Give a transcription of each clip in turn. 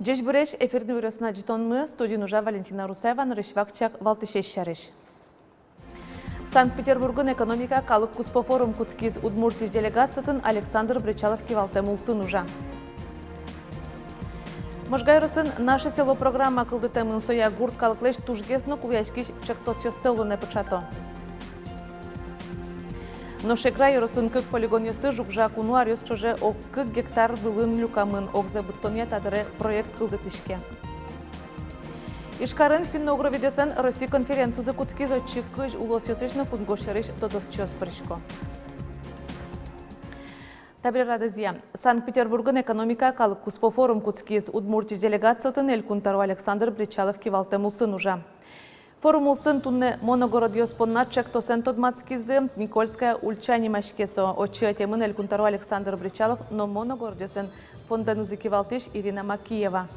Dziś bureš efirni vyrosna dzitonmy, studii nuža Valentina Rusevan, ryšvakčak Valtishesharish. Санкт-Петербургын экономика калык куспо форум куцкиз Удмуртиш делегациятын Александр Бричалов кивалтемулсын ужа. Можгайросын наше село программа кылды темын соя гурт калыклеш тужгесно куляшкиш чектосё село не почато. Но шекра йоросын кык полигон йосы жукжа куну арьос чоже о кык гектар вылын люкамын окзе буттония тадыре проект кылды тишке. Ишкарын финногро видеосын Россия конференции за куцки за чикыш улосёсышны пунгошериш додосчёс прышко. Табрирадызия. Санкт-Петербургын экономика калык куспо форум куцкиз Удмуртиш делегациятын Элькунтару Александр Бричалов кивалтемулсын ужа. Форум улсын тунне моногород йоспонна чектосен тодмацкизы Никольская ульчани машкесо. Очи темын Элькунтару Александр Бричалов, но моногород йосен фонданызы кивалтиш Ирина Макиева.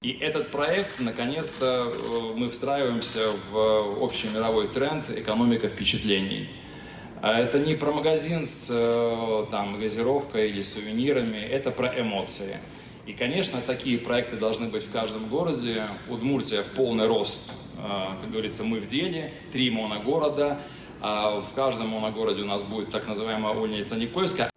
И этот проект, наконец-то, мы встраиваемся в общий мировой тренд «Экономика впечатлений». Это не про магазин с там, газировкой или сувенирами, это про эмоции. И, конечно, такие проекты должны быть в каждом городе. Удмуртия в полный рост, как говорится, мы в деле, 3 моногорода. В каждом моногороде у нас будет так называемая улица Никольская.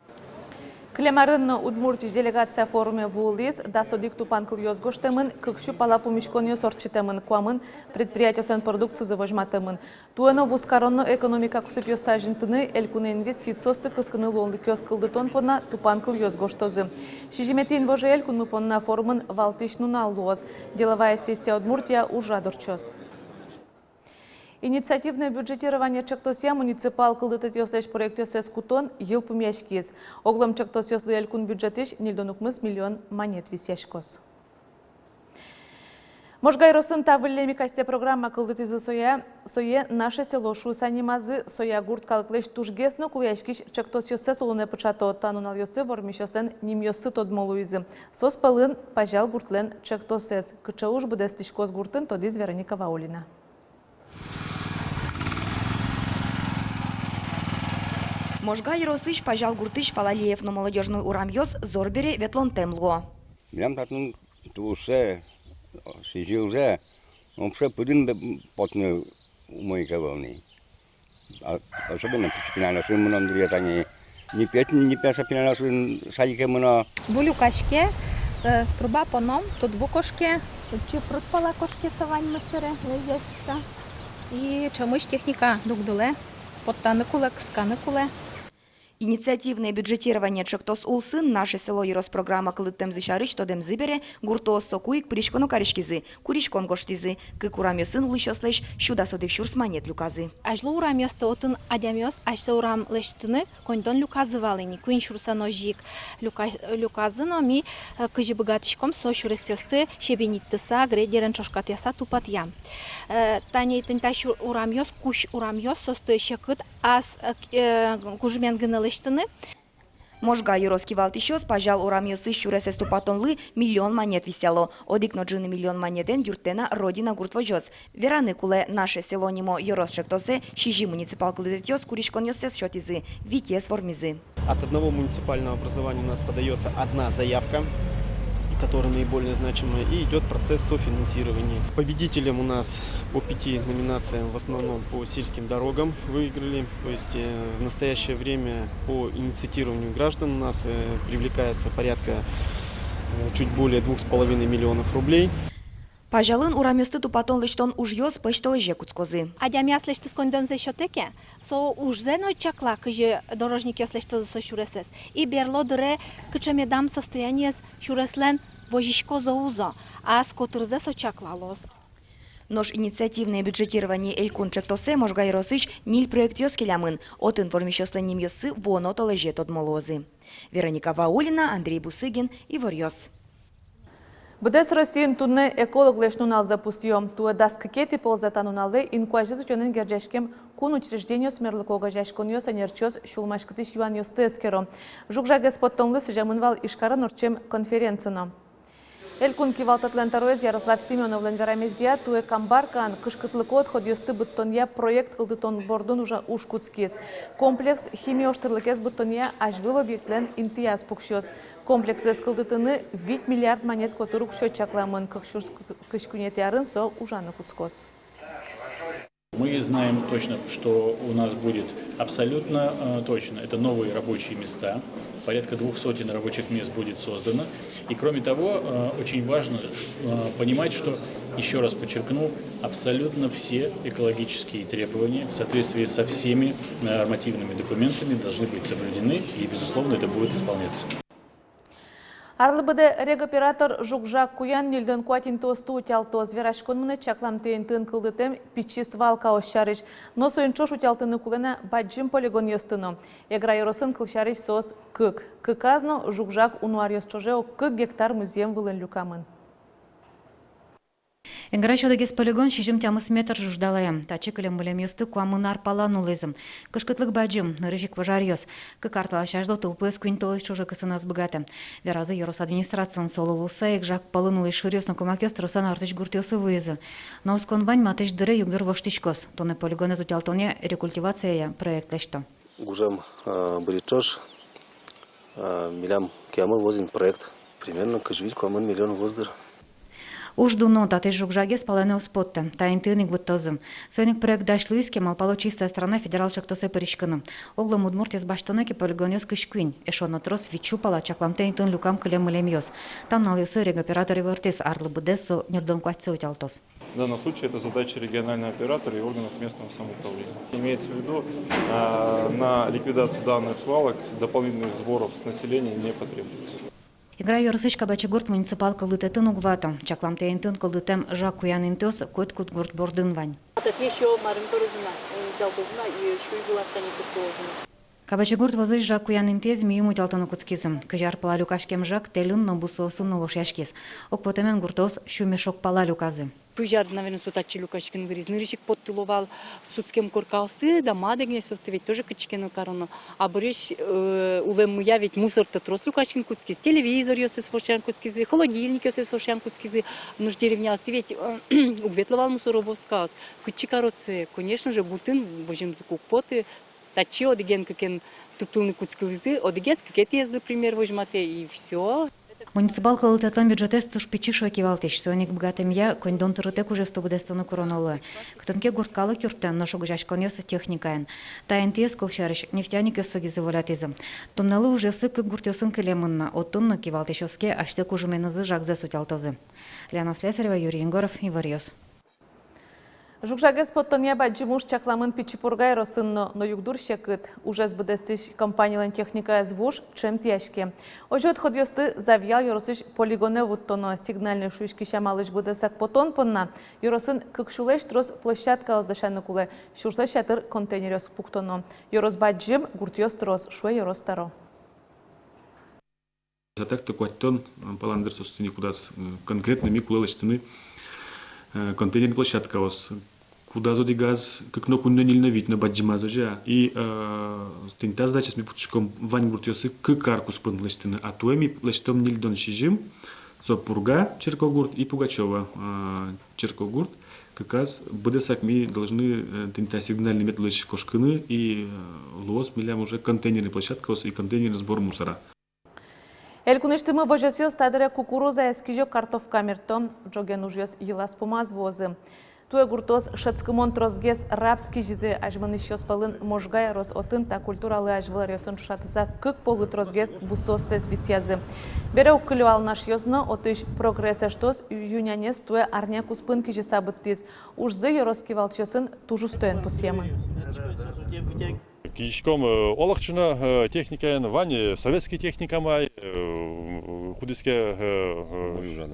Клемарын Удмуртиш делегация форуме вулиз, да содик тупан кыл йозгоштемын, кыкшу пала помишкон йосорчитемын, куамын, предприятиосен продукцию завожматемын. Туэно вускаронно экономика кусып йостажинтыны, элькуне инвестициосты кыскыны лонлы кёскылды тон понна тупан кыл йозгоштозы. Шижиметин воже элькун мы понна форумын валтишну на лоз. Деловая сессия Удмуртия уже дорчос. Инициативное бюджетирование чектосия муниципал кылдытыт йосеш проект йосес кутон ел пумяшкиз. Оглом чектос йослы элькун бюджетиш нилдонукмыз миллион монет висяшкос. Можгайросын тавыллеми касте программа кылдытызы сое наше село шусанимазы соя гурт калыклеш тужгесно куляшкиш чектос йосес улуне почато танунал йосы вормишосен ним йосы тодмолуизы. Сос палын пажал гуртлен чектосес. Кычауш будестишкос гуртын тодиз Вероника Ваулина. Можга Яросыч пожал гуртыч Фалалеев на молодежную урамьёс зорбере ветлон темло. Мям татун тусе сижилзе, он все пудин потне умой кавални. Особенно пинана сын Андрей тани не пять пинана сын садике мона. Булю кашке, труба поном, тут двукошке, тут чупрут пола кошке савань масыре лежешься. И чомусь техника дугдуле, подтаныкуле, ксканыкуле. Инициативное бюджетирование чектос улсын наше село Ероспрограмма кылыттем зышарыч тодем зыбере гурто сокуик пришкону каришкизы, куришкон гоштизы, кыкурамёсын улышослеш щуда содик щурс монет люказы. Ажло урамёсто отын адямёс, ажса урам лештыны кондон люказы валыни, куин щурса ножик люказы, но ми кыжи богатышком со щуресёсты щебениттыса гредерен чошкат яса тупат ям. Тане тынта урамёс, куш урамёс состы щекыт ас кужмен гынылы. Можга Юроски Валтишос пожал урамьосы щуресе ступатонлы миллион монет висело. Одик ноджины миллион монетен юртена родина гуртвожос. Вераны куле наше село нимо Юрос шектосе щижи муниципал клыдетёс куришкон йосес счетизы, витес формизы. От одного муниципального образования у нас подается одна заявка, которая наиболее значимая, и идет процесс софинансирования. Победителем у нас по 5 номинациям, в основном по сельским дорогам выиграли. То есть в настоящее время по инициатированию граждан у нас привлекается порядка чуть более 2,5 миллионов рублей. Пожалын урамёсты тупатон лыштон ужьёс пыштолыже куцкозы. Адямяс лештыс кондон зе шотеке, со ужзено чакла, кыжи дорожник ёс лештос со щуресес. И берло дыре кычамедам состояние щуреслен вожишко заузо, а скотырзе со чаклалос. Нож инициативное бюджетирование элькун чектосе Можга Яросыч ниль проект ёс келямын, отын формишёслен йосы воно толыже тодмолозы. Вероника Ваулина, Андрей Бусыгин и Ворьёс. Бдес Россиин тунне эколог лешнунал запустил. Туа даскакети ползатанунале инкуажи зученен герджашкем кун учреждению смерлыкога жашконьо санерчоз шулмашкытыш юан ёстескеро. Жукжаге споттонлы сыжамынвал ишкара нурчем конференцияно. Элькун кивалтатлен таруэз Ярослав Семенов ленверамезия туэ камбаркан кышкытлыко отход ёсты быттонья проект кылдытон бордун уже ушкутскис. Комплекс химиоштырлыкес быттонья ажвыл объектлен интияз пукшёс. Комплекс эскылдытыны 8 миллиард монет которук счетчакламын кышкунет ярын со ужаны куцкос. Мы знаем точно, что у нас будет абсолютно точно. Это новые рабочие места. Порядка 200 рабочих мест будет создано. И кроме того, очень важно понимать, что, еще раз подчеркну, абсолютно все экологические требования в соответствии со всеми нормативными документами должны быть соблюдены. И, безусловно, это будет исполняться. Арлыбыды регоператор Жукжак Куян нилден куатин тосту утялтоз верашконмыны чакламтейн тын кылдытым пичи свалка ощарыш. Но соинчош утялтыны кулена баджим полигон ёстыно. Эгра юросын кылшарыш сос кык. Кыказно Жукжак унуар ёсчожео 40 гектар музеем вылын люкамын. Энграчодагес полигон шижим тямыс метр жуждалаем. Тачы кілем білем ёсты куамын арпалан улызым. Кышкытлык баджым, нырыжик важар ёс. Кыкартала шаждо тылпыз куинтолы чужы кысынас быгаты. Веразы Yorос администрациян солулуса ек полын улы шырёсны кумак ёс трусан артыч гуртёсы вызы. Но усконбань матыч дыры югдыр воштичкос. Тоны полигоны зутялтоне рекультивация проект лешто. Гужам бричош милям кямы возин проект. Примерно кыжвиль куамын миллион воздыр. Уждуно таты жукжаге спалене успотта, та интыник буттозым. Сойник проект дашлуиске малпало чистая страна федерал чактосе перишканым. Оглом удмуртес баштонаки полигонёс кышквинь, эшоно трос вичу пала чакламте интын люкам кылем мылемёс. Там налысы регоператоры вертес арлы будесо нердом кватце утялтос. В данном случае это задача регионального оператора и органов местного самоуправления. Имеется в виду, на ликвидацию данных свалок дополнительных сборов с населения не потребуется. Игра Yorosыч кабачы гурт муниципал кылдытын угватым. Чакламте интын кылдытым жак куян интёс кот кут гурт бордын вань. Кабачы гурт возыч жак куян интез миюм утялтыны куцкизым. Кыжар пала люкашкем жак телын нобусосын новош яшкиз. Ок потемен гуртос шумешок пала люказы. Пыжар, наверное, сутачи Лукашкин говорит, нырычик подтыловал судским коркаусы, дома дегне состы, ведь тоже качкину корону. А борешь улем я ведь мусор-то трос Лукашкин куцкиз, телевизор ёсы сфоршан куцкизы, холодильник ёсы сфоршан куцкизы, нуж деревня, ведь угветловал мусоровоз скаус. Качи короцы, конечно же, бутын, божим зукук поты, тачи одеген какен тутылны куцкизы, одегес какет есть, например, возьмате, и все. Муниципал кылытатлан бюджетес туш пичи шоки валтыш. Соник бгатым я кондон турутек уже стобудестаны коронолы. Кытынке гурткалы кюртен, но шогужашкон ёсы техникаен. ТНТС кылшарыш нефтяник ёсоги заволятизм. Тунналы уже сык гуртёсын кылемынна. Оттунны кивалтыш ёске ашты кужуменызы жакзе сутялтозы. Лена Слесарева, Юрий Егоров, Иварьёс. Жукжаге споттония баджимуш чакламын пичипургай росынно, но югдур шекыт. Уже сбыдестыш компаниялен техника звуш чем тяжке. Оже отход ёсты завьял Yorosыч полигоне вуттоно сигнальный шуйшки шамалыш быдесак потон понна. Yoroсын кыкшулеш трос площадка оздашаны куле. Шурса шатыр контейнерёс пуктоно. Yoros баджим гуртёс трос шуэ Yoros таро. Так-то куаттон паландыр собственно кудас конкретно ми кулалыштыны контейнер площадка ос. Куда зоди газ, как но кунно нильно видно баджима зожа. И тинта задача с ми путчиком вань гуртёсы к карку спынлыштыны. А то ми лыштом нильдон шижим, со Пурга Черкогурт и Пугачева Черкогурт. Как раз бдесак ми должны тинта сигнальный метод кошкыны и лос милям уже контейнерная площадка ос и контейнерный сбор мусора. Элькуныштымы божесёс стадыра кукуруза эскижо картофка мертом джоген ужёс елас помаз возы. Туе гуртос шацкымон трозгес рабский жизы ажманы щёспалын можгай рос отын та культуралы ажвылар ёсын шатыса кык полы трозгес бусос сес висязы. Бере укылюал наш ёсно отыш прогресса штос юнянес туе арня куспын кижи сабыттиз. Ужзы ёроски валчёсын тужу стоен пусьемы. Кичком олахчына техникаен вань советский техникамай худиске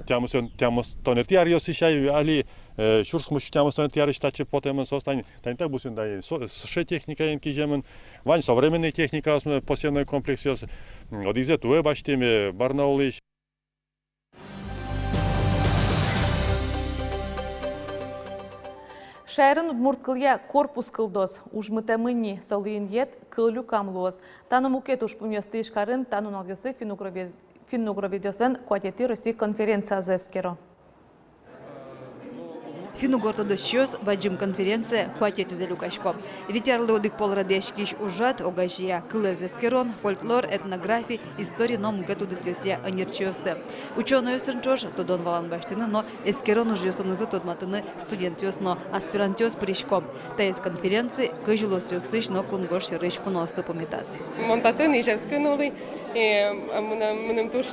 тямос тонетиар ёсишай али шурсмуш тямос тонетиар штачи потемын состань танта бусун да ше техникаен кижемын вань современный техника посевной комплекс ёс одизе туе баштеме барнаулиш Шайрын удмурт кылья корпус кылдос, ужмыта мынни, солыин ет, кыллю камлоз. Тану мукет уж пуместы ишкарын, тану налгесы финугроведёсын куатети России конференция зэскеро. Финугорто дощёс баджим конференция хватит за Люкашком. Ветерлы одык полрадешкиш ужат, огажия, клэзэскерон, фольклор, этнографии, истории ном гату досёсия анерчёсты. Учёные сынчош, тодон валан баштыны, но эскерон ужёсыны за тодматыны студентёс, но аспирантёс пришком. Та из конференции кыжилос ёсыш, но кунгош рышку носты помитас. Монтатын ижев скинули, мнем туш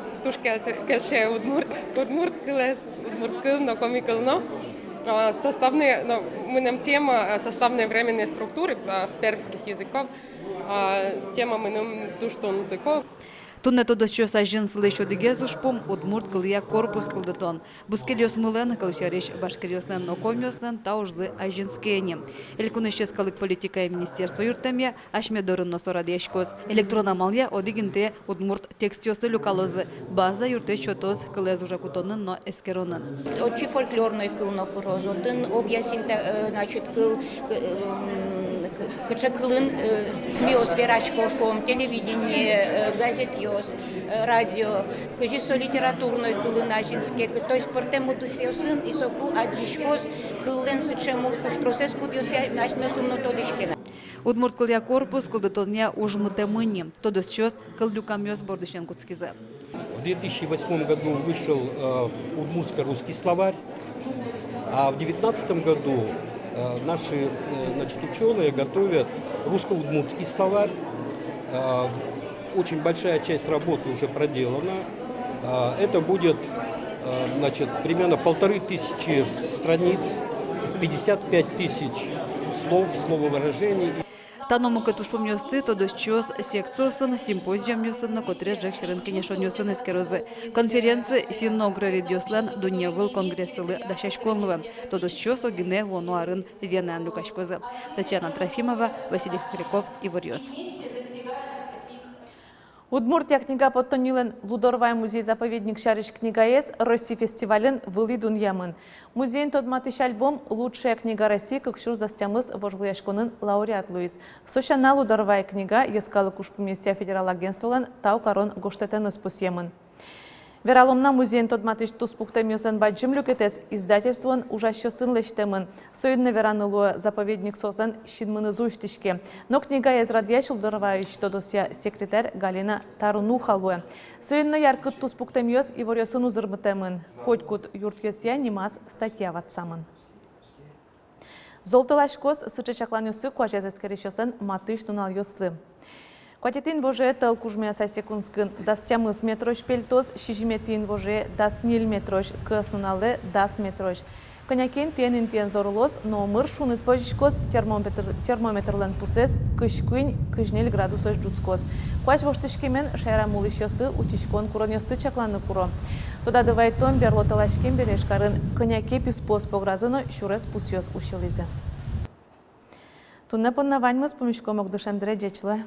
кельше удмурт клэз, удмурт кыл, но комикл, составные, тема составные временные структуры пермских языков, тема туштон языков. Тунне тодосчос ажин слышу дегезушпум удмурт кылья корпус кылдытон. Бускелиос мылен кылшариш башкириоснен нокомиоснен таужзы ажинскени. Элькунещес калык политика и министерство юртемия ашмедорын носорадешкос. Электронамалия одигинте удмурт текстиосы люкалозы. База юрте чотоз кылез уже кутонын, но эскеронын. Отчи фольклорный кыл но порозотын объясните, значит, кыл кылын СМИОС верачкошом, телевидение, газет радио, кажется, литературной кылын ажинске, то есть портему тусиосын и соку аджишкос кылын сычему куштросес кудиося нашмесум нотодишкена. Удмурт кылья корпус кылдытония ужмыте мынни. Тодосчос кылдюкамёс бордыщен куцкизе. В 2008 году вышел удмуртско-русский словарь, а в 2019 году наши ученые готовят русско-удмуртский словарь. Очень большая часть работы уже проделана. Это будет примерно 1500 страниц, 55 тысяч слов, слововыражений. Таному катушпом нёсты тодосчос секциясын симпозиум нёсын на котре жекшерен кенешон нёсын эскерозы. Конференция финно-гравидиослан дуньявыл конгрессылы дашашконлывы. Тодосчос огине вонуарын венан Люкашкозы. Татьяна Трофимова, Василий Хряков, Иварьёс. Удмуртия книга подтонилен Лудорвай музей-заповедник Шариш книгаес Росси фестивален вылы дуньямын. Музейн тодматыш альбом «Лучшая книга России» как шурс дастямыз вожглыяшконын лауреат Луис. Сошана Лудорвай книга ескалы кушпумесия федерал агентстволан тау корон гоштетен испусьемын. Вераломна музейн тодматыш туспухтемёсын баджим люкетес издательствон ужащосын лештемын. Союдна веранылуа заповедник создан шинмыны зуштишке. Но книга езрадьяш Лудорвай тодосия секретарь Галина Тарунухалуа. Союдна яркыт туспухтемёс и ворёсын узырбытемын. Котькут юртьесия немас статья ватсамын. Золтылашкос сычачакланюсы куачазескерещосын матыш тунал ёслы. Кватетин воже тал кужмя сасекунскын дастямыз метрош пельтоз, шижиметин воже дас нил метрош, кыснунале дас метрош. Конякин тен зорулоз, но мыр шунит вожишкоз термометрлен пусес, кышкуин кыжнел градусош джуцкоз. Квач воштышкемен шайра мулышёсты утишкон куронёсты чакланы куро. Тода давайтон берлоталашкен берешкарын коняке писпос погразыно шурес пусёс ушелизе. Тунне поннаваньмыз помешком огдышандре джечле.